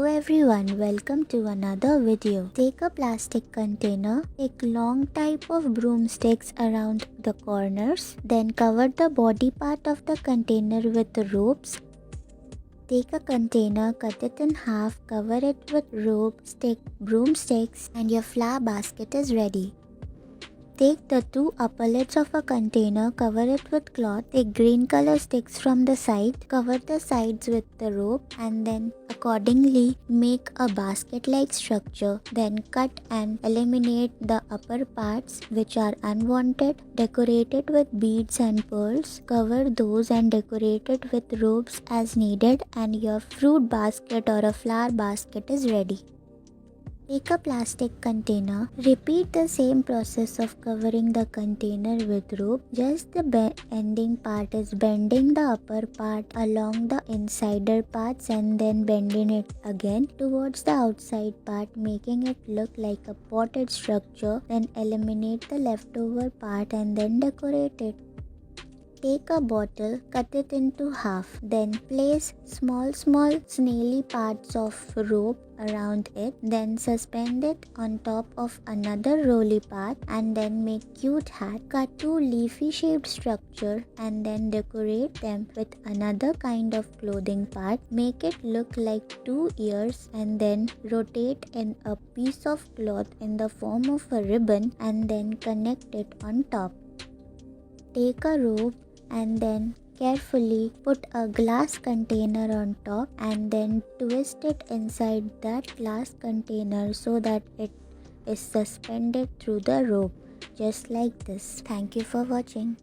Hello everyone, welcome to another video. Take a plastic container, take long type of broomsticks around the corners, then cover the body part of the container with ropes. Take a container, cut it in half, cover it with rope, stick, broomsticks, and your flower basket is ready. Take the two upper lids of a container, cover it with cloth, take green color sticks from the side, cover the sides with the rope, and then accordingly make a basket-like structure. Then cut and eliminate the upper parts which are unwanted. Decorate it with beads and pearls. Cover those and decorate it with ropes as needed, and your fruit basket or a flower basket is ready. Take a plastic container. Repeat the same process of covering the container with rope. Just the ending part is bending the upper part along the insider parts and then bending it again towards the outside part, making it look like a potted structure. Then eliminate the leftover part and then decorate it. Take a bottle, cut it into half, then place small snaily parts of rope around it, then suspend it on top of another rolly part and then make cute hat. Cut two leafy shaped structure and then decorate them with another kind of clothing part. Make it look like two ears and then rotate in a piece of cloth in the form of a ribbon and then connect it on top. Take a rope and then carefully put a glass container on top and then twist it inside that glass container so that it is suspended through the rope, just like this. Thank you for watching.